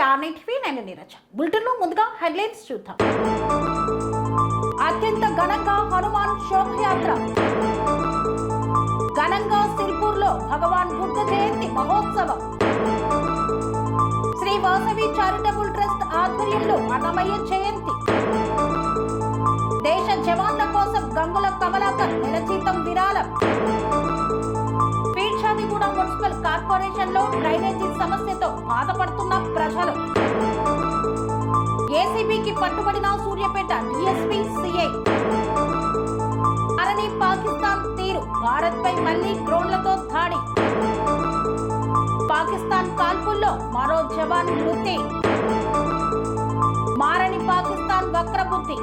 Star night TV నేను నీరజ. బులెటిన్లో ముందుగా హెడ్లైన్స్ చూద్దాం. అత్యంత ఘనంగా హనుమాన్ శోభయాత్ర. ఘనంగా సిర్పూర్లో భగవాన్ బుద్ధ జయంతి మహోత్సవం. శ్రీ వాసవి చారిటబుల్ ట్రస్ట్ ఆధ్వర్యంలో అన్నమయ్య జయంతి. దేశ జవాన్ల కోసం గంగుల కమలాకర్ నిరచీతం విరాళం. పీర్షాదిగూడ మున్సిపల్ కార్పొరేషన్ లో డ్రైనేజీ సమస్యతో బాధపడుతున్న ప్రజలు. ఏసీబీకి పట్టుబడిన సూర్యాపేట డీఎస్పీ సిఐ. అరణి పాకిస్తాన్ తీరు, భారత్ పై మళ్లీ డ్రోన్లతో దాడి. పాకిస్తాన్ కాల్పుల్లో మరో జవాన్ మృతి. మారని పాకిస్తాన్ వక్రబుద్ధి.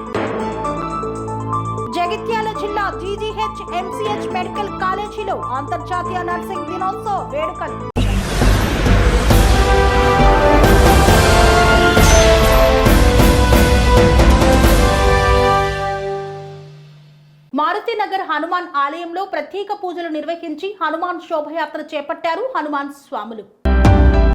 జగిత్యాల జిల్లా జీజీహెచ్ ఎంసీహెచ్ మెడికల్ కాలేజీలో అంతర్జాతీయ నర్సింగ్ దినోత్సవ వేడుకలు. మారుతినగర్ హనుమాన్ ఆలయంలో ప్రత్యేక పూజలు నిర్వహించి హనుమాన్ శోభయాత్ర చేపట్టారు హనుమాన్ స్వాములు.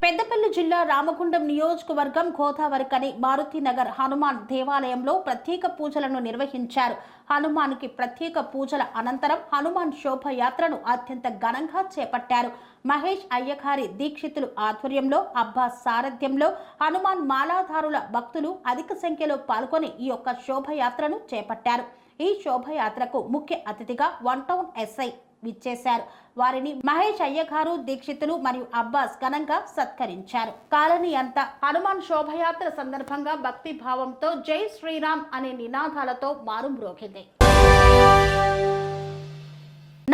పెద్దపల్లి జిల్లా రామగుండం నియోజకవర్గం గోదావరికని మారుతినగర్ హనుమాన్ దేవాలయంలో ప్రత్యేక పూజలను నిర్వహించారు. హనుమాన్కి ప్రత్యేక పూజల అనంతరం హనుమాన్ శోభయాత్రను అత్యంత ఘనంగా చేపట్టారు. మహేష్ అయ్యగారి దీక్షితులు ఆధ్వర్యంలో అబ్బాస్ సారథ్యంలో హనుమాన్ మాలాధారుల భక్తులు అధిక సంఖ్యలో పాల్గొని ఈ యొక్క శోభయాత్రను చేపట్టారు. ఈ శోభయాత్రకు ముఖ్య అతిథిగా వన్ టౌన్ ఎస్ఐ విచ్చేశారు. వారిని మహేష్ అయ్యగారు దీక్షితులు మరియు అబ్బాస్ ఘనంగా సత్కరించారు. కాలనీ అంతా హనుమాన్ శోభయాత్ర సందర్భంగా భక్తి భావంతో జై శ్రీరామ్ అనే నినాదాలతో మారుమ్రోగింది.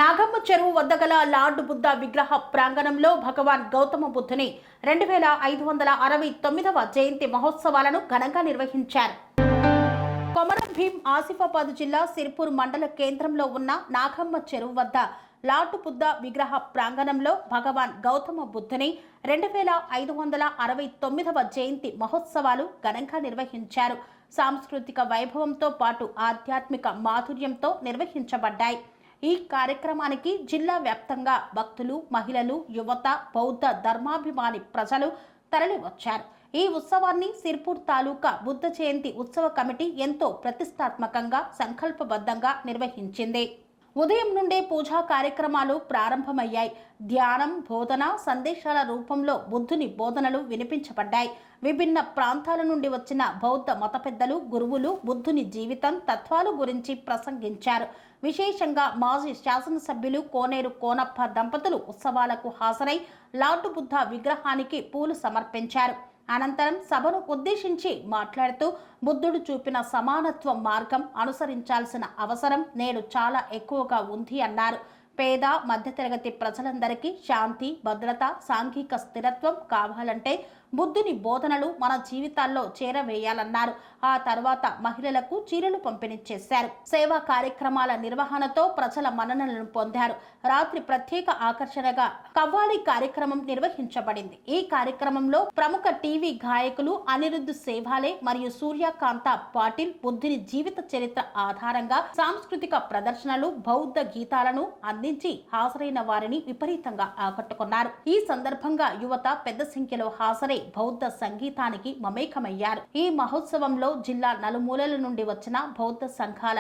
నాగమ్మ చెరువు వద్ద గల లార్డ్ బుద్ధ విగ్రహ ప్రాంగణంలో భగవాన్ గౌతమ బుద్ధుని 2569వ జయంతి మహోత్సవాలను ఘనంగా నిర్వహించారు. కొమరం భీం ఆసిఫాబాద్ జిల్లా సిర్పూర్ మండల కేంద్రంలో ఉన్న నాగమ్మ చెరువు వద్ద లార్డ్ బుద్ధ విగ్రహ ప్రాంగణంలో భగవాన్ గౌతమ బుద్ధుని 2569వ జయంతి మహోత్సవాలు ఘనంగా నిర్వహించారు. సాంస్కృతిక వైభవంతో పాటు ఆధ్యాత్మిక మాధుర్యంతో నిర్వహించబడ్డాయి. ఈ కార్యక్రమానికి జిల్లా వ్యాప్తంగా భక్తులు, మహిళలు, యువత, బౌద్ధ ధర్మాభిమాని ప్రజలు తరలివచ్చారు. ఈ ఉత్సవాన్ని సిర్పూర్ తాలూకా బుద్ధ జయంతి ఉత్సవ కమిటీ ఎంతో ప్రతిష్టాత్మకంగా సంకల్పబద్ధంగా నిర్వహించింది. ఉదయం నుండే పూజా కార్యక్రమాలు ప్రారంభమయ్యాయి. ధ్యానం, బోధన, సందేశాల రూపంలో బుద్ధుని బోధనలు వినిపించబడ్డాయి. విభిన్న ప్రాంతాల నుండి వచ్చిన బౌద్ధ మత పెద్దలు, గురువులు బుద్ధుని జీవితం, తత్వాలు గురించి ప్రసంగించారు. విశేషంగా మాజీ శాసనసభ్యులు కోనేరు కోనప్ప దంపతులు ఉత్సవాలకు హాజరై లార్డ్ బుద్ధ విగ్రహానికి పూలు సమర్పించారు. అనంతరం సభను ఉద్దేశించి మాట్లాడుతూ బుద్ధుడు చూపిన సమానత్వ మార్గం అనుసరించాల్సిన అవసరం నేడు చాలా ఎక్కువగా ఉంది అన్నారు. పేద మధ్యతరగతి ప్రజలందరికీ శాంతి, భద్రత, సాంఘిక స్థిరత్వం కావాలంటే బుద్ధుని బోధనలు మన జీవితాల్లో చేరవేయాలన్నారు. ఆ తర్వాత మహిళలకు చీరలు పంపిణీ చేశారు. సేవా కార్యక్రమాల నిర్వహణతో ప్రజల మన్ననలను పొందారు. రాత్రి ప్రత్యేక ఆకర్షణగా కవ్వాలి కార్యక్రమం నిర్వహించబడింది. ఈ కార్యక్రమంలో ప్రముఖ టీవీ గాయకులు అనిరుద్ధ్ సేవాలే మరియు సూర్యకాంత పాటిల్ బుద్ధుని జీవిత చరిత్ర ఆధారంగా సాంస్కృతిక ప్రదర్శనలు, బౌద్ధ గీతాలను అందించి హాజరైన వారిని విపరీతంగా ఆకట్టుకున్నారు. ఈ సందర్భంగా యువత పెద్ద సంఖ్యలో హాజరై బౌద్ధ సంగీతానికి మమేకమయ్యారు. ఈ మహోత్సవంలో జిల్లా నలుమూలల నుండి వచ్చిన బౌద్ధ సంఘాల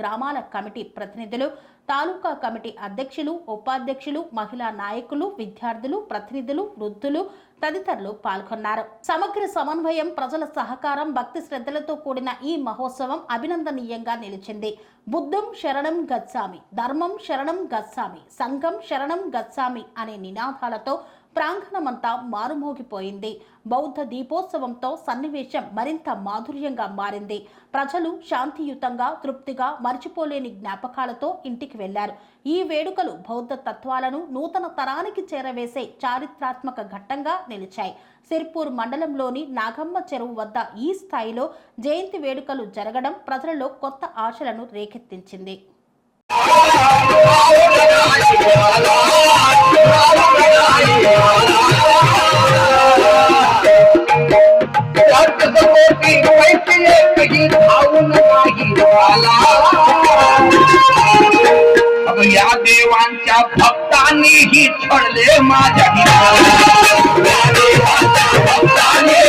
గ్రామాల కమిటీ ప్రతినిధులు, తాలూకా కమిటీ అధ్యక్షులు, ఉపాధ్యక్షులు, మహిళా నాయకులు, విద్యార్థులు, ప్రతినిధులు, వృద్ధులు తదితరులు పాల్గొన్నారు. సమగ్ర సమన్వయం, ప్రజల సహకారం, భక్తి శ్రద్ధలతో కూడిన ఈ మహోత్సవం అభినందనీయంగా నిలిచింది. బుద్ధం శరణం గచ్చామి, ధర్మం శరణం గచ్చామి, సంఘం శరణం గచ్చామి అనే నినాదాలతో ప్రాంగణమంతా మారుమోగిపోయింది. బౌద్ధ దీపోత్సవంతో సన్నివేశం మరింత మాధుర్యంగా మారింది. ప్రజలు శాంతియుతంగా, తృప్తిగా, మర్చిపోలేని జ్ఞాపకాలతో ఇంటికి వెళ్లారు. ఈ వేడుకలు బౌద్ధ తత్వాలను నూతన తరానికి చేరవేసే చారిత్రాత్మక ఘట్టంగా నిలిచాయి. సిర్పూర్ మండలంలోని నాగమ్మ చెరువు వద్ద ఈ స్థాయిలో జయంతి వేడుకలు జరగడం ప్రజలలో కొత్త ఆశలను రేకెత్తించింది. या देवांच्या भक्तांनीही छळले माझ्या भक्तांनी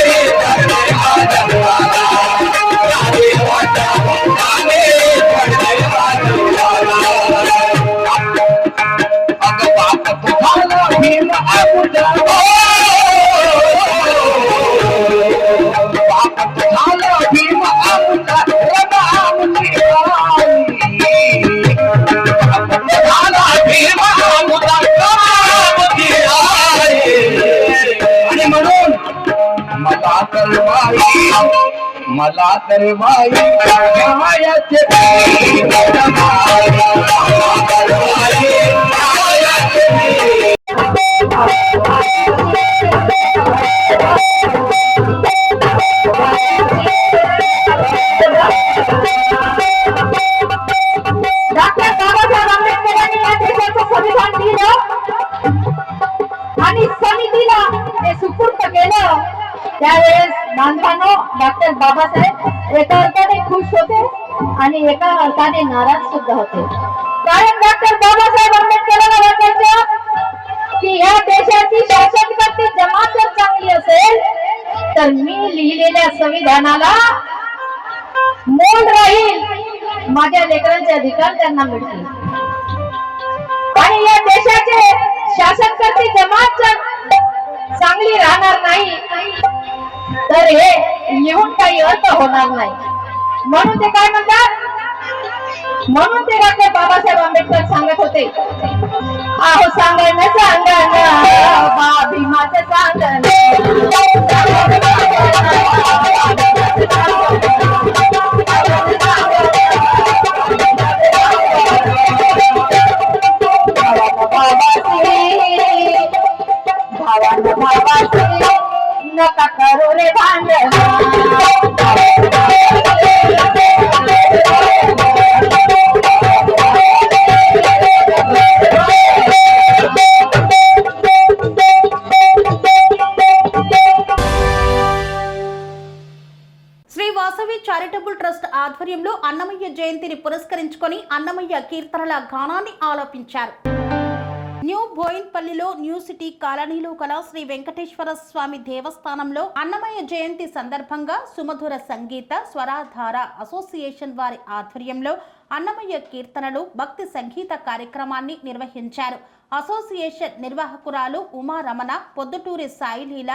करवाई मला करवाई मायाचे डॉक्टर बाबासाहेब आंबेडकरांनी या देशाचं संविधान दिलं आणि समितीला ते सुपूर्द केलं. त्यावेळेस बांधवांनो, डॉक्टर बाबासाहेब एका अर्थाने खुश होते आणि एका अर्थाने नाराज सुद्धा होते. कारण डॉक्टर बाबासाहेब आंबेडकरांना वाटायचं की या देशाची शासनकर्ती जमात जर चांगली असेल तर मी लिहिलेल्या संविधानाला मोल राहील, माझ्या लेकरांचे अधिकार त्यांना मिळतील. आणि या देशाचे शासनकर्ती जमात जर चांगली राहणार नाही तर हे लिहून काही अर्थ होणार नाही. म्हणून ते काय म्हणतात, म्हणून ते डॉक्टर बाबासाहेब आंबेडकर सांगत होते, आहो सांगणं सांगणं भीमाचं सांगणं नका करू रे भांडण. శ్రీ వాసవి చారిటబుల్ ట్రస్ట్ ఆధ్వర్యంలో అన్నమయ్య జయంతిని పురస్కరించుకొని అన్నమయ్య కీర్తనల గానాన్ని ఆలపించారు. న్యూ బోయిన్పల్లిలో న్యూ సిటీ కాలనీలో గల శ్రీ వెంకటేశ్వర స్వామి దేవస్థానంలో అన్నమయ్య జయంతి సందర్భంగా సుమధుర సంగీత స్వరాధార అసోసియేషన్ వారి ఆధ్వర్యంలో అన్నమయ్య కీర్తనలు భక్తి సంగీత కార్యక్రమాన్ని నిర్వహించారు. అసోసియేషన్ నిర్వాహకురాలు ఉమారమణ, పొద్దుటూరి సాయిలీల,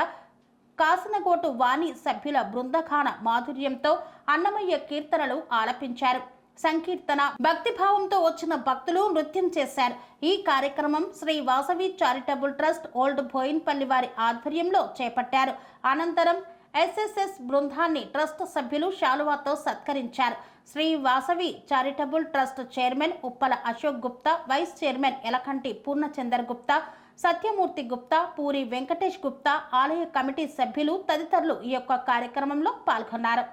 కాసనగోటు వాణి సభ్యుల బృందగాన మాధుర్యంతో అన్నమయ్య కీర్తనలు ఆలపించారు. సంకీర్తన భక్తిభావంతో వచ్చిన భక్తులు నృత్యం చేశారు. ఈ కార్యక్రమం Shri Vasavi charitable trust old Bowenpally వారి ఆధ్వర్యంలో చేపట్టారు. అనంతరం ఎస్ఎస్ఎస్ బృందాన్ని ట్రస్ట్ సభ్యులు శాలువాతో సత్కరించారు. Sri Vasavi charitable trust chairman Uppala Ashok Gupta, vice chairman Elakanti Purnachandar Gupta, Satyamurthy Gupta, Puri Venkatesh Gupta, ఆలయ కమిటీ సభ్యులు తదితరులు ఈ యొక్క కార్యక్రమంలో పాల్గొన్నారు.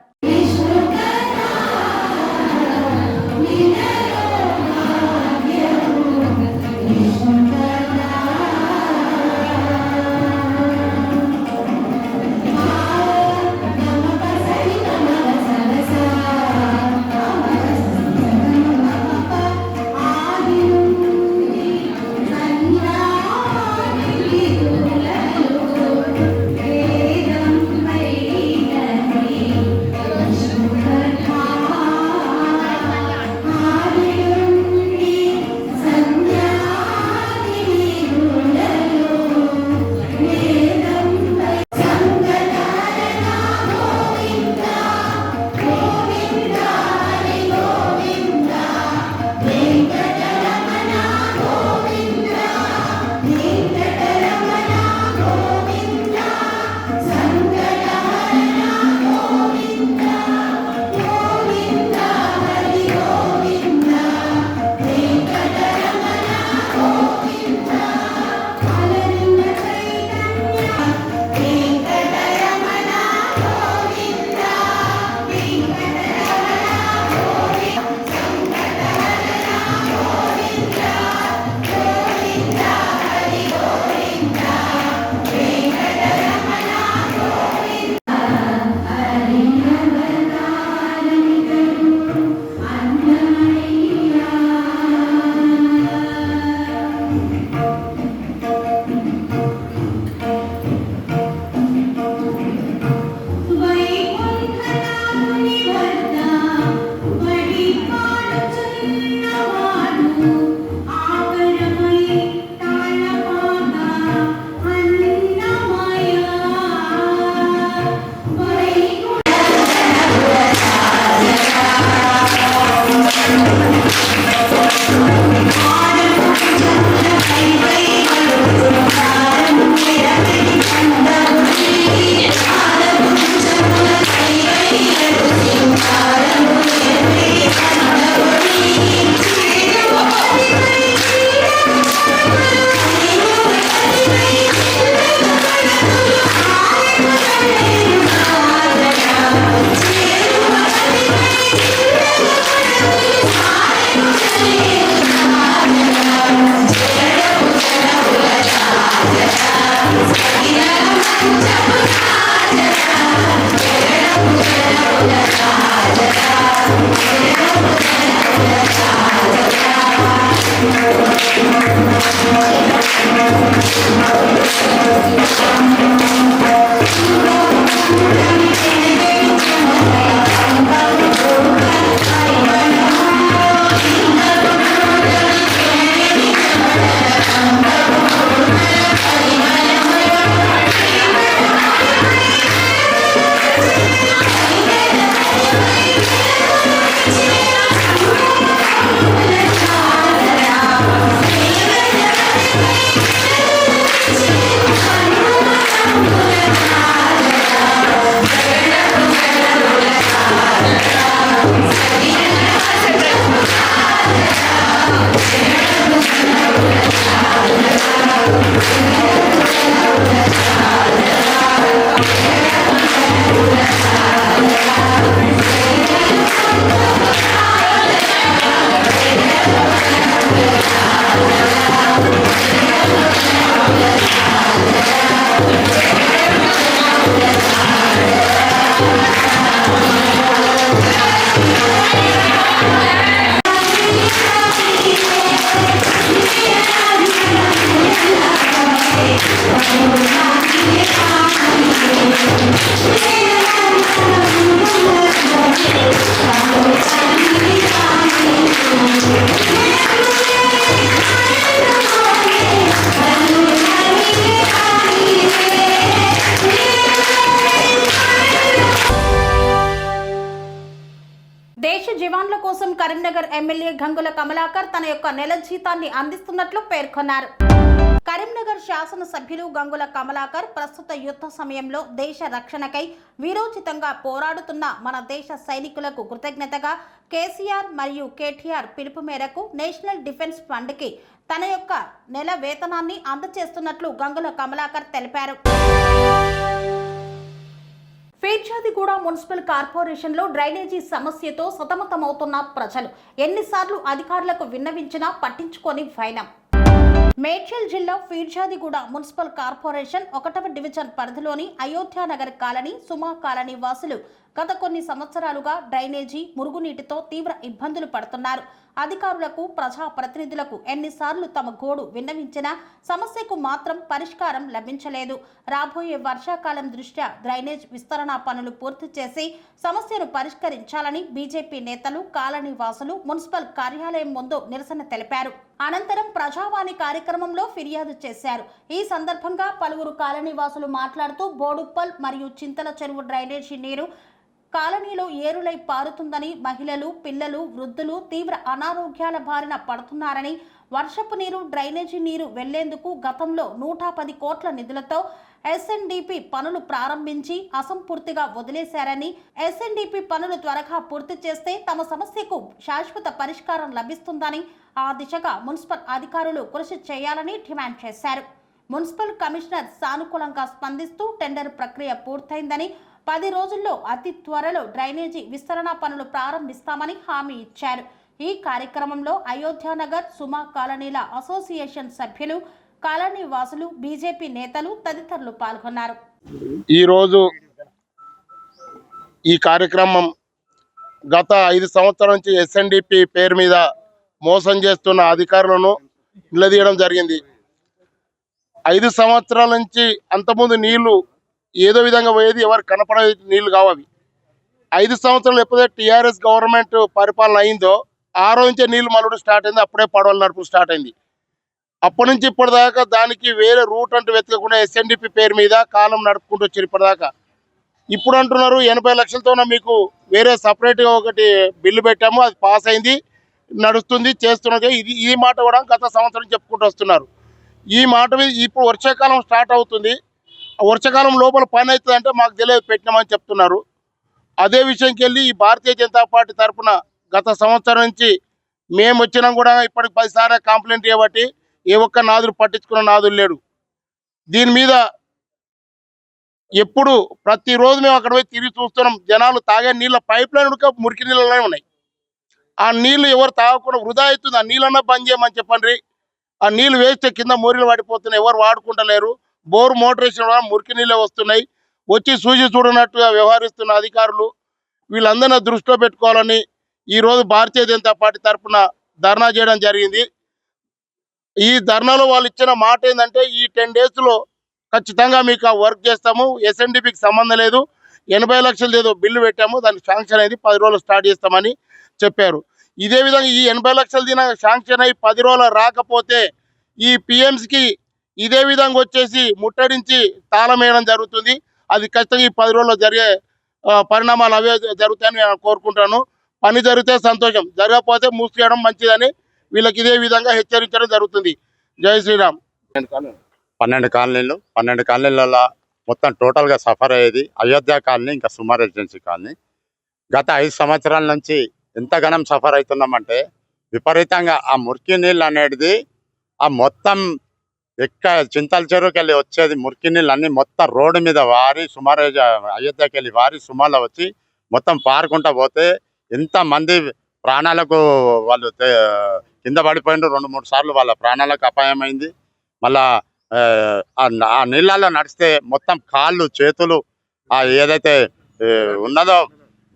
దేశ జవాన్ల కోసం కరీంనగర్ ఎమ్మెల్యే గంగుల కమలాకర్ తన యొక్క నెల జీతాన్ని అందిస్తున్నట్లు పేర్కొన్నారు. కరీంనగర్ శాసనసభ్యులు గంగుల కమలాకర్ ప్రస్తుత యుద్ధ సమయంలో దేశ రక్షణకై వీరోచితంగా పోరాడుతున్న మన దేశ సైనికులకు కృతజ్ఞతగా కేసీఆర్ మరియు కేటీఆర్ పిలుపు మేరకు నేషనల్ డిఫెన్స్ ఫండ్కి తన యొక్క నెల వేతనాన్ని అందజేస్తున్నట్లు గంగుల కమలాకర్ తెలిపారు. ఫీర్జాదిగూడ మున్సిపల్ కార్పొరేషన్లో డ్రైనేజీ సమస్యతో సతమతమవుతున్న ప్రజలు ఎన్నిసార్లు అధికారులకు విన్నవించినా పట్టించుకొని వైనం. మేడ్చల్ జిల్లా ఫీర్జాదిగూడ మున్సిపల్ కార్పొరేషన్ 1వ డివిజన్ పరిధిలోని అయోధ్యానగర్ కాలనీ, సుమా కాలనీ వాసులు గత కొన్ని సంవత్సరాలుగా డ్రైనేజీ, మురుగునీటితో తీవ్ర ఇబ్బందులు పడుతున్నారు. అధికారులకు, ప్రజా ప్రతినిధులకు ఎన్నిసార్లు తమ గోడు విన్నవించినా సమస్యకు మాత్రం పరిష్కారం లభించలేదు. రాబోయే వర్షాకాలం దృష్ట్యా డ్రైనేజ్ విస్తరణ పనులు పూర్తి చేసి సమస్యను పరిష్కరించాలని బీజేపీ నేతలు, కాలనీ వాసులు మున్సిపల్ కార్యాలయం ముందు నిరసన తెలిపారు. అనంతరం ప్రజావాణి కార్యక్రమంలో ఫిర్యాదు చేశారు. ఈ సందర్భంగా పలువురు కాలనీ వాసులు మాట్లాడుతూ బోడుప్పల్ మరియు చింతల చెరువు డ్రైనేజీ నీరు కాలనీలో ఏరులై పారుతుందని, మహిళలు, పిల్లలు, వృద్ధులు తీవ్ర అనారోగ్యాల బారిన పడుతున్నారని, వర్షపు నీరు, డ్రైనేజీ నీరు వెళ్లేందుకు గతంలో 110 కోట్ల నిధులతో ఎస్ఎన్డిపి పనులు ప్రారంభించి అసంపూర్తిగా వదిలేశారని, ఎస్ఎన్డిపి పనులు త్వరగా పూర్తి చేస్తే తమ సమస్యకు శాశ్వత పరిష్కారం లభిస్తుందని, ఆ దిశగా మున్సిపల్ అధికారులు కృషి చేయాలని డిమాండ్ చేశారు. మున్సిపల్ కమిషనర్ సానుకూలంగా స్పందిస్తూ టెండర్ ప్రక్రియ పూర్తయిందని, 10 రోజుల్లో అతి త్వరలో డ్రైనేజీ విస్తరణ పనులు ప్రారంభిస్తామని హామీ ఇచ్చారు. ఈ కార్యక్రమంలో అయోధ్యానగర్, సుమా కాలనీల అసోసియేషన్ సభ్యులు, కాలనీ వాసులు, బీజేపీ నేతలు తదితరులు పాల్గొన్నారు. ఈరోజు ఈ కార్యక్రమం గత 5 సంవత్సరాల నుంచి ఎస్ఎన్డిపి పేరు మీద మోసం చేస్తున్న అధికారులను నిలదీయడం జరిగింది. 5 సంవత్సరాల నుంచి అంతకుముందు నీళ్లు ఏదో విధంగా పోయేది, ఎవరు కనపడే నీళ్లు కావవి. 5 సంవత్సరాలు ఎప్పుడైతే టీఆర్ఎస్ గవర్నమెంట్ పరిపాలన అయిందో ఆ రోజు నుంచే నీళ్లు మలుడు స్టార్ట్ అయింది. అప్పుడే పడవల నడుపు స్టార్ట్ అయింది. అప్పటి నుంచి ఇప్పటిదాకా దానికి వేరే రూట్ అంటూ వెతకకుండా ఎస్ఎన్డిపి పేరు మీద కాలం నడుపుకుంటూ వచ్చారు ఇప్పటిదాకా. ఇప్పుడు అంటున్నారు 80 లక్షలతోనే మీకు వేరే సపరేట్గా ఒకటి బిల్లు పెట్టాము, అది పాస్ అయింది, నడుస్తుంది, చేస్తున్నది. ఈ మాట కూడా గత సంవత్సరం చెప్పుకుంటూ వస్తున్నారు. ఈ మాట మీద ఇప్పుడు వర్షాకాలం స్టార్ట్ అవుతుంది. వర్షాకాలం లోపల పని అవుతుంది అంటే మాకు తెలియదు, పెట్టినామని చెప్తున్నారు. అదే విషయంకి వెళ్ళి ఈ భారతీయ జనతా పార్టీ తరఫున గత సంవత్సరం నుంచి మేము వచ్చినా కూడా ఇప్పటికి 10 సార్లు కంప్లైంట్ చేయబట్టి ఏ ఒక్క నాదులు పట్టించుకున్న నాదులు లేడు. దీని మీద ఎప్పుడు ప్రతిరోజు మేము అక్కడ పోయి తిరిగి చూస్తున్నాం. జనాలు తాగే నీళ్ళ పైప్ లైన్ ఉడక మురికి నీళ్ళనే ఉన్నాయి. ఆ నీళ్లు ఎవరు తాగకుండా వృధా అవుతుంది. ఆ నీళ్ళన్నా బంద్ చేయమని చెప్పండి. ఆ నీళ్ళు వేస్తే కింద మోరీలు పడిపోతున్నాయి, ఎవరు వాడుకుంటలేరు. బోరు మోటార్ వేసిన మురికి నీళ్ళే వస్తున్నాయి. వచ్చి సూచి చూడనట్టుగా వ్యవహరిస్తున్న అధికారులు వీళ్ళందరినీ దృష్టిలో పెట్టుకోవాలని ఈరోజు భారతీయ జనతా పార్టీ తరఫున ధర్నా చేయడం జరిగింది. ఈ ధర్నాలో వాళ్ళు ఇచ్చిన మాట ఏంటంటే ఈ 10 డేస్లో ఖచ్చితంగా మీకు ఆ వర్క్ చేస్తాము, ఎస్ఎన్డిపికి సంబంధం లేదు, 80 లక్షలు ఏదో బిల్లు పెట్టాము, దానికి శాంక్షన్ అయింది, 10 రోజులు స్టార్ట్ చేస్తామని చెప్పారు. ఇదే విధంగా ఈ 80 లక్షలు దిన శాంక్షన్ అయ్యి 10 రోజులు రాకపోతే ఈ పిఎంసికి ఇదే విధంగా వచ్చేసి ముట్టడించి తాళం వేయడం జరుగుతుంది. అది ఖచ్చితంగా ఈ 10 రోజుల్లో జరిగే పరిణామాలు అవే జరుగుతాయని నేను కోరుకుంటాను. పని జరిగితే సంతోషం, జరగకపోతే మూసేయడం మంచిదని వీళ్ళకి ఇదే విధంగా హెచ్చరించడం జరుగుతుంది. జై శ్రీరామ్. 12 కాలనీలలో మొత్తం టోటల్గా సఫర్ అయ్యేది అయోధ్య కాలనీ, ఇంకా సుమా రెసిడెన్సీ కాలనీ. గత 5 సంవత్సరాల నుంచి ఎంతగానం సఫర్ అవుతున్నామంటే విపరీతంగా ఆ మురికి నీళ్ళు అనేది ఆ మొత్తం చింతల చెరువుకి వెళ్ళి వచ్చేది మురికి నీళ్ళు అన్ని మొత్తం రోడ్డు మీద వారి సుమారు అయోధ్యకి వెళ్ళి వారి సుమాలో వచ్చి మొత్తం పారుకుంటా పోతే ఎంతమంది ప్రాణాలకు వాళ్ళు కింద పడిపోయినారు. 2-3 సార్లు వాళ్ళ ప్రాణాలకు అపాయమైంది. మళ్ళా ఆ నీళ్ళల్లో నడిస్తే మొత్తం కాళ్ళు చేతులు ఏదైతే ఉన్నదో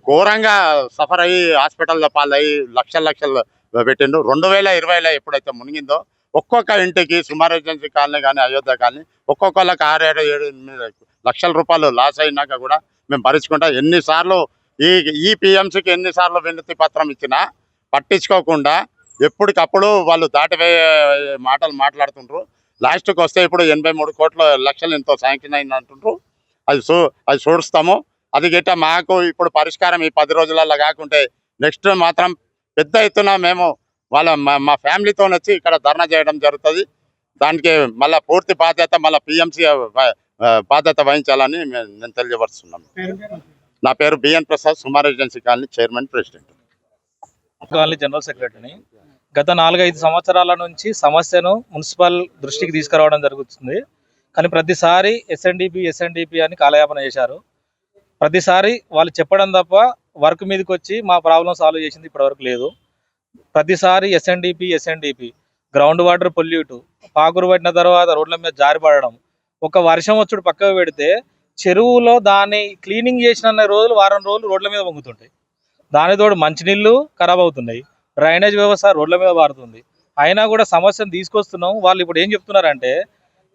ఘోరంగా సఫర్ అయ్యి హాస్పిటల్లో పాలయ్యి లక్షలు పెట్టిండు. 2020లో ఎప్పుడైతే మునిగిందో ఒక్కొక్క ఇంటికి సుమారు రెసిడెన్సీ కాలనీ కానీ అయోధ్య కాలనీ ఒక్కొక్కళ్ళకి 6-7 లక్షల రూపాయలు లాస్ అయినాక కూడా మేము భరించుకుంటా ఎన్నిసార్లు ఈ పిఎంసీకి ఎన్నిసార్లు వినతి పత్రం ఇచ్చినా పట్టించుకోకుండా ఎప్పటికప్పుడు వాళ్ళు దాటిపోయే మాటలు మాట్లాడుతుండ్రు. లాస్ట్కి వస్తే ఇప్పుడు 83 లక్షలు ఎంతో శాంక్షన్ అయింది అంటుండ్రు. అది చూస్తాము. అది గిట్ట మాకు ఇప్పుడు పరిష్కారం ఈ 10 రోజులలో కాకుంటే నెక్స్ట్ మాత్రం పెద్ద ఎత్తున మేము మా ఫ్యామిలీతో వచ్చి ఇక్కడ ధర్నా చేయడం జరుగుతుంది. దానికి మళ్ళీ పూర్తి బాధ్యత మళ్ళీ పిఎంసీ బాధ్యత వహించాలని నేను తెలియపరుస్తున్నాను. నా పేరు B N Prasad, Suma residency colony chairman, president. Colony general సెక్రటరీని. గత 4-5 సంవత్సరాల నుంచి సమస్యను మున్సిపల్ దృష్టికి తీసుకురావడం జరుగుతుంది. కానీ ప్రతిసారి ఎస్ఎన్డిపి అని కాలయాపన చేశారు. ప్రతిసారి వాళ్ళు చెప్పడం తప్ప వర్క్ మీదకి వచ్చి మా ప్రాబ్లం సాల్వ్ చేసింది ఇప్పటివరకు లేదు. ప్రతిసారి ఎస్ఎన్డిపి గ్రౌండ్ వాటర్ పొల్యూట్, పాకురు పట్టిన తర్వాత రోడ్ల మీద జారిపడడం, ఒక వర్షం వచ్చుడు పక్కకు పెడితే చెరువులో దాన్ని క్లీనింగ్ చేసిన రోజులు వారం రోజులు రోడ్ల మీద పొంగుతుంటాయి. దానితోడు మంచినీళ్ళు ఖరాబ్ అవుతున్నాయి, డ్రైనేజ్ వ్యవస్థ రోడ్ల మీద పారుతుంది. అయినా కూడా సమస్యను తీసుకొస్తున్నాం. వాళ్ళు ఇప్పుడు ఏం చెప్తున్నారంటే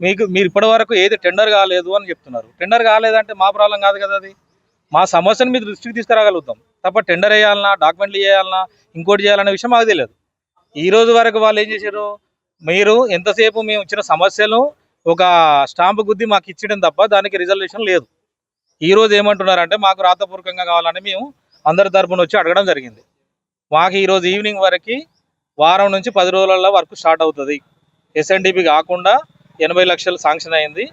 మీరు ఇప్పటి వరకు ఏది టెండర్ కాలేదు అని చెప్తున్నారు. టెండర్ కాలేదంటే మా ప్రాబ్లం కాదు కదా, అది మా సమస్యను మీరు దృష్టికి తీసుకురాగలుగుతాం తప్ప టెండర్ వేయాలన్నా, డాక్యుమెంట్లు చేయాలన్నా, ఇంకోటి చేయాలనే విషయం మాకు తెలియదు. ఈ రోజు వరకు వాళ్ళు ఏం చేశారు, మీరు ఎంతసేపు మేము ఇచ్చిన సమస్యలు ఒక స్టాంపు గుద్ది మాకు ఇచ్చడం తప్ప దానికి రిజల్యూషన్ లేదు. ఈ రోజు ఏమంటున్నారంటే మాకు రాతపూర్వకంగా కావాలని మేము అందరి తరపున వచ్చి అడగడం జరిగింది. మాకు ఈరోజు ఈవినింగ్ వరకు వారం నుంచి 10 రోజులలో వర్క్ స్టార్ట్ అవుతుంది. ఎస్ఎన్డిపి కాకుండా 80 లక్షలు శాంక్షన్ అయింది.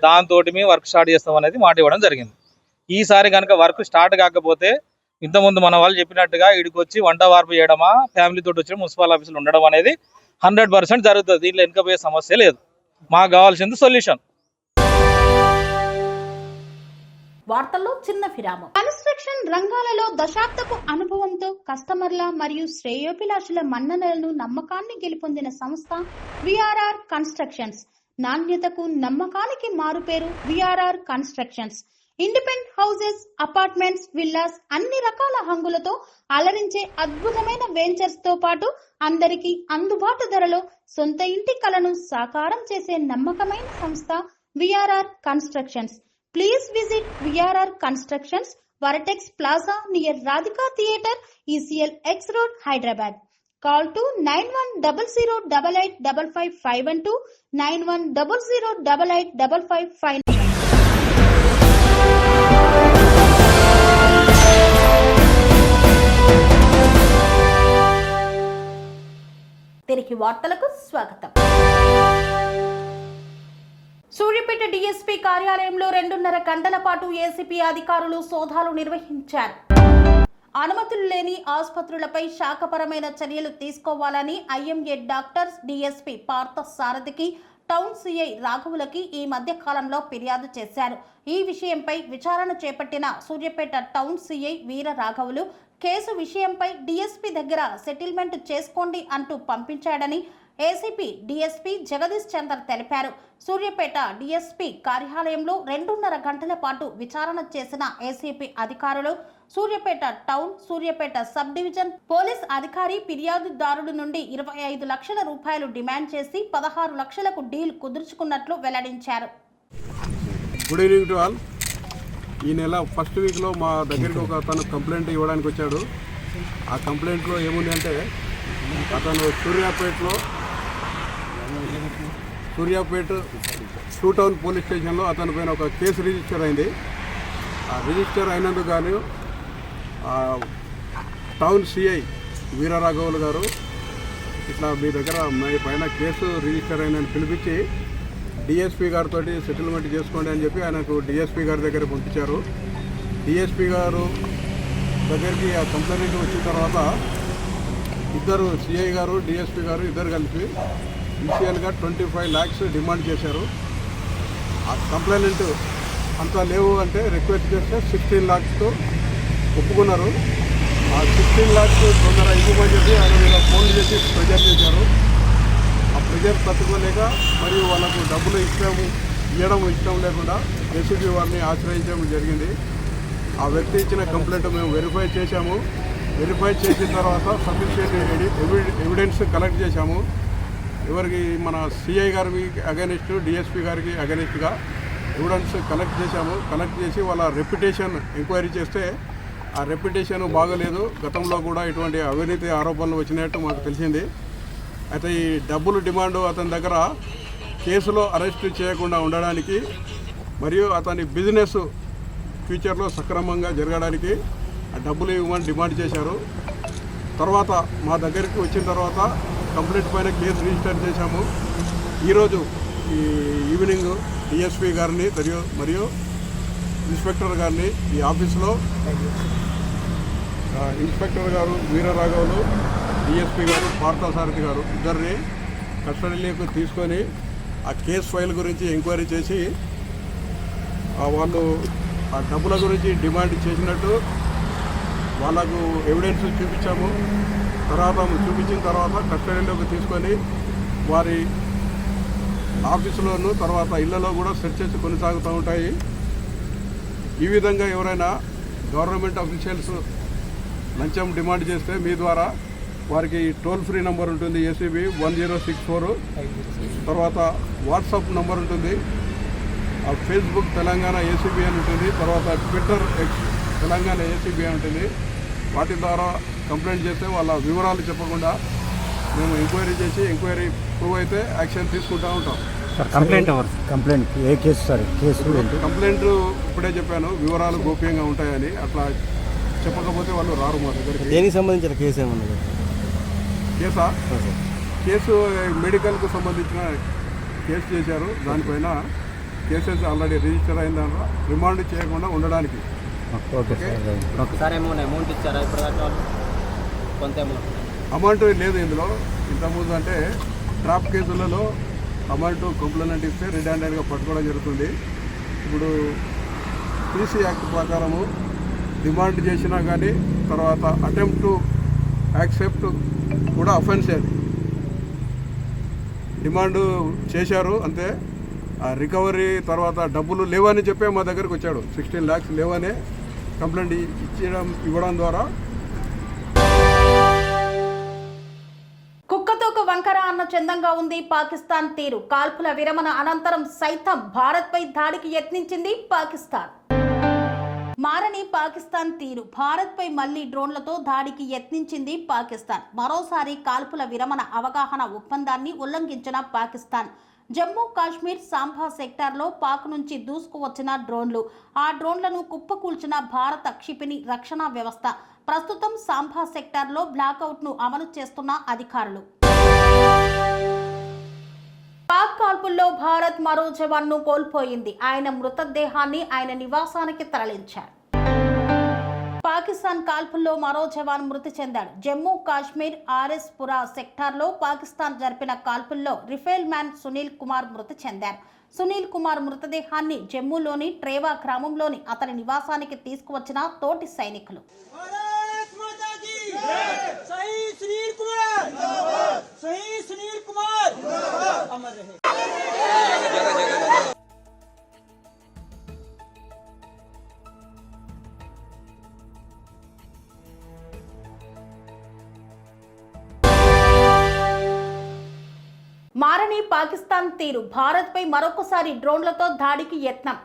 దాంతో మేము వర్క్ స్టార్ట్ చేస్తాం అనేది మాట ఇవ్వడం జరిగింది. ఈసారి కనుక వర్క్ స్టార్ట్ కాకపోతే ఇంతకుముందు మన వాళ్ళు చెప్పినట్టుగా ఇడికి వచ్చి వంట వార్పు చేయడమా, ఫ్యామిలీతో వచ్చి మున్సిపల్ ఆఫీసులు ఉండడం అనేది 100% జరుగుతుంది. దీంట్లో వెనుకపోయే సమస్య లేదు. మాకు కావాల్సింది సొల్యూషన్. వార్తల్లో చిన్న విరామం. కన్స్ట్రక్షన్ రంగాలలో దశాబ్దపు అనుభవంతో కస్టమర్ల మరియు శ్రేయోభిలాషుల మన్ననలను, నమ్మకాన్ని గెలుపొందిన సంస్థ విఆర్ఆర్ కన్స్ట్రక్షన్స్. నాణ్యతకు నమ్మకానికి మారుపేరు VRR constructions. Independent houses, apartments, villas అన్ని రకాల హంగులతో అలరించే అద్భుతమైన వెంచర్స్ తో పాటు అందరికీ అందుబాటు ధరలో సొంత ఇంటి కలను సాకారం చేసే నమ్మకమైన సంస్థ VRR constructions. Please visit VRR Constructions, Varatex Plaza near Radhika Theatre, ECL X Road, Hyderabad. Call to 9100885551 9100885559. తిరిగి వార్తలకు స్వాగతం. సూర్యాపేట డీఎస్పీ కార్యాలయంలో 2.5 గంటల పాటు ఏసీపీ అధికారులు సోదాలు నిర్వహించారు. అనుమతులు లేని ఆసుపత్రులపై శాఖపరమైన చర్యలు తీసుకోవాలని ఐఎంఏ డాక్టర్స్ డీఎస్పీ పార్థ సారథికి టౌన్ సిఐ రాఘవులకి ఈ మధ్య కాలంలో ఫిర్యాదు చేశారు. ఈ విషయంపై విచారణ చేపట్టిన సూర్యాపేట టౌన్ సిఐ వీర రాఘవులు కేసు విషయంపై డీఎస్పీ దగ్గర సెటిల్మెంట్ చేసుకోండి అంటూ పంపించాడని ఏసీపీ డీఎస్పీ జగదీష్ చందర్ తెలిపారు. సూర్యాపేట డీఎస్పీ కార్యాలయంలో 2.5 గంటల పాటు విచారణ చేసిన ఏసీపీ అధికారులు Suryapet town, Suryapet sub division police అధికారి ఫిర్యాదుదారుడి నుండి 25 లక్షల రూపాయలు డిమాండ్ చేసి 16 లక్షలకు డీల్ కుదుర్చుకున్నట్లు వెల్లడించారు. Good evening to all. ఈ నెల ఫస్ట్ వీక్లో మా దగ్గరికి ఒక అతను కంప్లైంట్ ఇవ్వడానికి వచ్చాడు. ఆ కంప్లైంట్లో ఏముంది అంటే అతను సూర్యాపేట 2 టౌన్ పోలీస్ స్టేషన్లో అతని పైన ఒక కేసు రిజిస్టర్ అయింది. ఆ రిజిస్టర్ అయినందుకు గాను టౌన్ సిఐ వీరరాఘవులు గారు ఇట్లా మీ దగ్గర మీ పైన కేసు రిజిస్టర్ అయిందని పిలిపించి డిఎస్పీ గారితో సెటిల్మెంట్ చేసుకోండి అని చెప్పి ఆయనకు డిఎస్పీ గారి దగ్గర పంపించారు. డిఎస్పీ గారు దగ్గరికి ఆ కంప్లైంట్ వచ్చిన తర్వాత ఇద్దరు సిఐ గారు డిఎస్పీ గారు ఇద్దరు కలిపి ఇనిషియల్గా 25 lakhs డిమాండ్ చేశారు. ఆ కంప్లైంట్ అంతా లేవు అంటే రిక్వెస్ట్ చేస్తే 16 lakhsతో ఒప్పుకున్నారు. ఆ 16 lakhs తొందర ఇవ్వమని చెప్పి ఆయన మీద ఫోన్లు చేసి ప్రెజర్ చేశారు. ఆ ప్రెజర్ తట్టుకోలేక మరియు వాళ్ళకు డబ్బులు ఇవ్వడం ఇష్టం లేకుండా ఏసీబీ వారిని ఆశ్రయించడం జరిగింది. ఆ వ్యక్తి ఇచ్చిన కంప్లైంట్ మేము వెరిఫై చేశాము. వెరిఫై చేసిన తర్వాత సఫిషియెంట్ ఎవిడెన్స్ కలెక్ట్ చేశాము. ఎవరికి మన సిఐ గారికి అగెనిస్ట్, డిఎస్పీ గారికి అగెనిస్ట్గా ఎవిడెన్స్ కలెక్ట్ చేశాము. కలెక్ట్ చేసి వాళ్ళ రెప్యుటేషన్ ఎంక్వైరీ చేస్తే ఆ రెప్యుటేషన్ బాగలేదు. గతంలో కూడా ఇటువంటి అవినీతి ఆరోపణలు వచ్చినట్టు మాకు తెలిసింది. అయితే ఈ డబ్బులు డిమాండ్ అతని దగ్గర కేసులో అరెస్ట్ చేయకుండా ఉండడానికి మరియు అతని బిజినెస్ ఫ్యూచర్లో సక్రమంగా జరగడానికి ఆ డబ్బులు ఇవ్వమని డిమాండ్ చేశారు. తర్వాత మా దగ్గరికి వచ్చిన తర్వాత కంప్లైంట్ పైన కేసు రిజిస్టర్ చేశాము. ఈరోజు ఈ ఈవినింగ్ డిఎస్పీ గారిని మరియు ఇన్స్పెక్టర్ గారిని ఈ ఆఫీస్లో ఇన్స్పెక్టర్ గారు వీరరాఘవులు, డిఎస్పీ గారు పార్థసారథి గారు ఇద్దరిని కస్టడీలోకి తీసుకొని ఆ కేసు ఫైల్ గురించి ఎంక్వైరీ చేసి వాళ్ళు ఆ డబ్బుల గురించి డిమాండ్ చేసినట్టు వాళ్ళకు ఎవిడెన్స్ చూపించాము. చూపించిన తర్వాత కస్టడీలోకి తీసుకొని వారి ఆఫీసులోను తర్వాత ఇళ్లలో కూడా సెర్చెస్ కొనసాగుతూ ఉంటాయి. ఈ విధంగా ఎవరైనా గవర్నమెంట్ అఫీషియల్స్ లంచం డిమాండ్ చేస్తే మీ ద్వారా వారికి టోల్ ఫ్రీ నెంబర్ ఉంటుంది ఏసీబీ 1064, తర్వాత వాట్సాప్ నెంబర్ ఉంటుంది, ఫేస్బుక్ తెలంగాణ ఏసీబీ అని ఉంటుంది, తర్వాత ట్విట్టర్ తెలంగాణ ఏసీబీ అని ఉంటుంది. వాటి ద్వారా కంప్లైంట్ చేస్తే వాళ్ళ వివరాలు చెప్పకుండా మేము ఎంక్వైరీ చేసి ఎంక్వైరీ ప్రూవ్ అయితే యాక్షన్ తీసుకుంటూ ఉంటాం. కంప్లైంట్ ఏ కేసు సార్? కంప్లైంట్ ఇప్పుడే చెప్పాను, వివరాలు గోప్యంగా ఉంటాయని. అట్లా చెప్పకపోతే వాళ్ళు రారు మా దగ్గరికి. దేనికి సంబంధించిన కేసు ఏమన్నా? కేసు మెడికల్కు సంబంధించిన కేసు చేశారు. దానిపైన కేసెస్ ఆల్రెడీ రిజిస్టర్ అయిన దాంట్లో రిమాండ్ చేయకుండా ఉండడానికి. అమౌంట్ ఇచ్చారా ఇప్పుడు? కొంత అమౌంట్ లేదు ఇందులో. ఇంతకుముందు అంటే ట్రాప్ కేసులలో అమౌంట్ కంప్లైంట్ ఇస్తే రెడ్ హ్యాండెడ్గా పట్టుకోవడం జరుగుతుంది. ఇప్పుడు పీసీ యాక్ట్ ప్రకారము డిమాండ్ చేసినా కానీ తర్వాత అటెంప్ట్ టు యాక్సెప్ట్ కూడా అఫెన్స్. అది డిమాండ్ చేశారు అంతే. ఆ రికవరీ తర్వాత డబ్బులు లేవని చెప్పే మా దగ్గరకు వచ్చాడు. 16 lakhs లేవనే కంప్లైంట్ ఇవ్వడం ద్వారా. కుక్కతోక వంకర అన్న చందంగా ఉంది పాకిస్తాన్ తీరు. కాల్పుల విరమణ అనంతరం సైతం భారత్పై దాడికి యత్నించింది పాకిస్తాన్. మారని పాకిస్తాన్ తీరు. భారత్పై మళ్లీ డ్రోన్లతో దాడికి యత్నించింది పాకిస్తాన్. మరోసారి కాల్పుల విరమణ అవగాహన ఒప్పందాన్ని ఉల్లంఘించిన పాకిస్తాన్. జమ్మూ కాశ్మీర్ సాంబా సెక్టార్లో పాక్ నుంచి దూసుకువచ్చిన డ్రోన్లు. ఆ డ్రోన్లను కుప్పకూల్చిన భారత క్షిపణి రక్షణ వ్యవస్థ. ప్రస్తుతం సాంబా సెక్టార్లో బ్లాకౌట్ను అమలు చేస్తున్న అధికారులు. పాక్ కాల్పుల్లో భారత్ మరో జవాన్ను కోల్పోయింది. ఆయన మృతదేహాన్ని ఆయన నివాసానికి తరలించారు. పాకిస్తాన్ కాల్పుల్లో మరో జవాన్ మృతి చెందాడు. జమ్మూ కాశ్మీర్ ఆర్ఎస్ పురా సెక్టార్లో పాకిస్తాన్ జరిపిన కాల్పుల్లో రిఫైల్ మ్యాన్ సునీల్ కుమార్ మృతి చెందారు. సునీల్ కుమార్ మృతదేహాన్ని జమ్మూలోని ట్రేవా గ్రామంలోని అతని నివాసానికి తీసుకువచ్చిన తోటి సైనికులు. మారని పాకిస్తాన్ తీరు, భారత్పై మరొకసారి డ్రోన్లతో దాడికి యత్నం.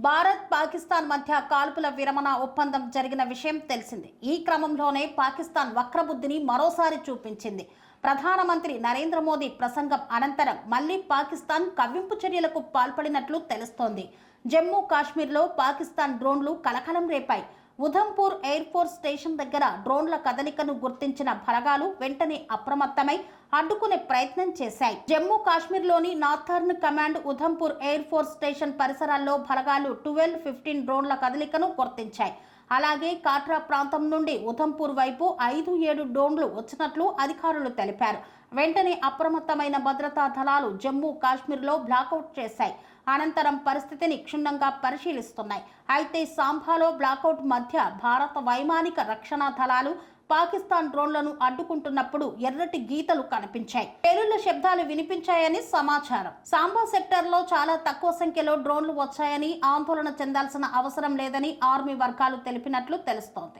భారత్ పాకిస్తాన్ మధ్య కాల్పుల విరమణ ఒప్పందం జరిగిన విషయం తెలిసింది. ఈ క్రమంలోనే పాకిస్తాన్ వక్రబుద్ధిని మరోసారి చూపించింది. ప్రధానమంత్రి నరేంద్ర మోదీ ప్రసంగం అనంతరం మళ్లీ పాకిస్తాన్ కవ్వింపు చర్యలకు పాల్పడినట్లు తెలుస్తోంది. జమ్మూ కాశ్మీర్లో పాకిస్తాన్ డ్రోన్లు కలకలం రేపాయి. ఉధంపూర్ ఎయిర్ ఫోర్స్ స్టేషన్ దగ్గర డ్రోన్ల కదలికను గుర్తించిన బలగాలు వెంటనే అప్రమత్తమై అడ్డుకునే ప్రయత్నం చేశాయి. జమ్మూ కాశ్మీర్లోని northern command Udhampur air force station పరిసరాల్లో బలగాలు 12-15 డ్రోన్ల కదలికను గుర్తించాయి. అలాగే కాట్రా ప్రాంతం నుండి ఉధంపూర్ వైపు 5-7 డ్రోన్లు వచ్చినట్లు అధికారులు తెలిపారు. వెంటనే అప్రమత్తమైన భద్రతా దళాలు జమ్మూ కాశ్మీర్లో బ్లాకౌట్ చేశాయి. అనంతరం పరిస్థితిని క్షుణ్ణంగా పరిశీలిస్తున్నాయి. అయితే సాంబాలో బ్లాకౌట్ మధ్య భారత వైమానిక రక్షణ దళాలు పాకిస్తాన్ డ్రోన్లను అడ్డుకుంటున్నప్పుడు ఎర్రటి గీతలు కనిపించాయి. పేలుళ్ల శబ్దాలు వినిపించాయని సమాచారం. సాంబా సెక్టర్ లో చాలా తక్కువ సంఖ్యలో డ్రోన్లు వచ్చాయని, ఆందోళన చెందాల్సిన అవసరం లేదని ఆర్మీ వర్గాలు తెలిపినట్లు తెలుస్తోంది.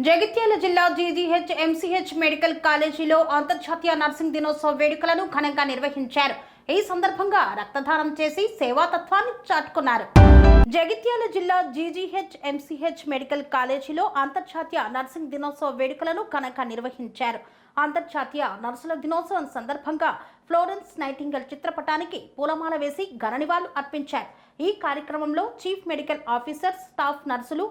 జగిత్యాల జిల్లా జీజీహెచ్ ఎంసీహెచ్ మెడికల్ కాలేజీలో అంతర్జాతీయ నర్సింగ్ దినోత్సవ వేడుకలను ఘనంగా నిర్వహించారు. ఈ సందర్భంగా రక్తదానం చేసి సేవాతత్వాన్ని చాటుకున్నారు. జగిత్యాల జిల్లా జీజీహెచ్ ఎంసీహెచ్ మెడికల్ కాలేజీలో అంతర్జాతీయ నర్సింగ్ దినోత్సవ వేడుకలను ఘనంగా నిర్వహించారు. అంతర్జాతీయ నర్సుల దినోత్సవం సందర్భంగా ఫ్లోరెన్స్ నైటింగేల్ చిత్రపటానికి పూలమాల వేసి ఘన నివాళులు అర్పించారు. ఈ కార్యక్రమంలో చీఫ్ మెడికల్ ఆఫీసర్, స్టాఫ్ నర్సులు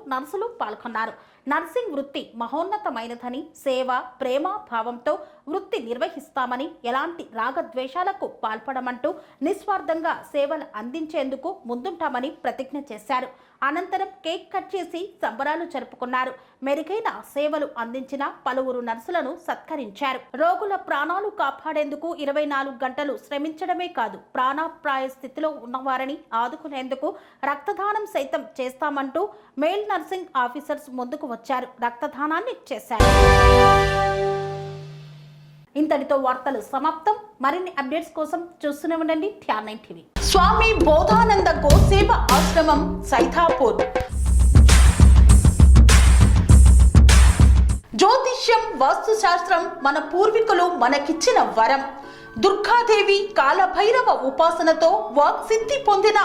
పాల్గొన్నారు. నర్సింగ్ వృత్తి మహోన్నతమైనదని, సేవ, ప్రేమ భావంతో వృత్తి నిర్వహిస్తామని, ఎలాంటి రాగద్వేషాలకు పాల్పడమంటూ నిస్వార్థంగా సేవలు అందించేందుకు ముందుంటామని ప్రతిజ్ఞ చేశారు. అనంతరం కేక్ కట్ చేసి సంబరాలు జరుపుకున్నారు. మెరుగైన సేవలు అందించిన పలువురు నర్సులను సత్కరించారు. రోగుల ప్రాణాలు కాపాడేందుకు 24 గంటలు శ్రమించడమే కాదు, ప్రాణాపాయ స్థితిలో ఉన్నవారిని ఆదుకునేందుకు రక్తదానం సైతం చేస్తామంటూ మేల్ నర్సింగ్ ఆఫీసర్స్ ముందుకు వచ్చారు. రక్తదానాన్ని చేశారు. ఇంతటితో వార్తలు సమాప్తం. మరిన్ని అప్డేట్స్ కోసం చూస్తూనే ఉండండి ధ్యాన్ టీవీ. స్వామి బోధానంద గోసేవ ఆశ్రమం, సైథాపూర్. జ్యోతిష్యం, వాస్తుశాస్త్రం మన పూర్వీకులు మనకిచ్చిన వరం. దుర్గాదేవి, కాలభైరవ ఉపాసనతో వాక్సిద్ధి పొందిన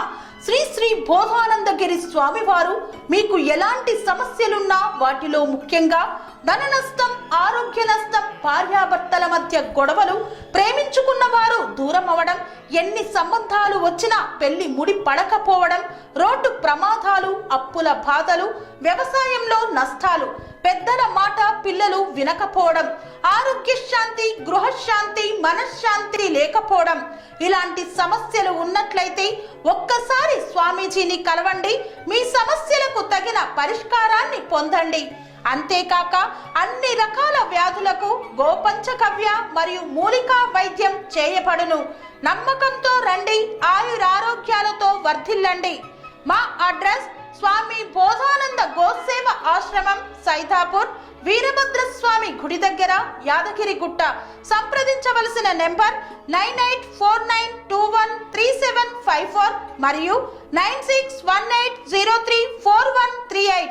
శ్రీ శ్రీ బోధానందగిరి స్వామివారు మీకు ఎలాంటి సమస్యలున్నా, వాటిలో ముఖ్యంగా ధన నష్టం, ఆరోగ్య నష్టం, భార్యాభర్తల మధ్య గొడవలు, ప్రేమించుకున్న వారు దూరం అవడం, ఎన్ని సంబంధాలు వచ్చినా పెళ్లి ముడి పడకపోవడం, రోడ్డు ప్రమాదాలు, అప్పుల బాధలు, వ్యవసాయంలో నష్టాలు, పెద్దల మాట పిల్లలు వినకపోవడం, ఆరోగ్య శాంతి, గృహశాంతి, మనశ్శాంతి లేకపోవడం, ఇలాంటి సమస్యలు ఉన్నట్లయితే ఒక్కసారి స్వామీజీని కలవండి. మీ సమస్యలకు తగిన పరిష్కారాన్ని పొందండి. అంతేకాక అన్ని రకాల వ్యాధులకు గోపంచకవ్య మరియు మూలికా వైద్యం చేయబడును. నమ్మకంతో రండి, ఆయురారోగ్యాలతో వర్ధిల్లండి. మా అడ్రస్ స్వామి బోధానంద గోసేవ ఆశ్రమం, సైథాపూర్, వీరభద్రస్వామి గుడి దగ్గర, యాదగిరిగుట్ట. సంప్రదించవలసిన నెంబర్ 9849213754 మరియు 9618034138.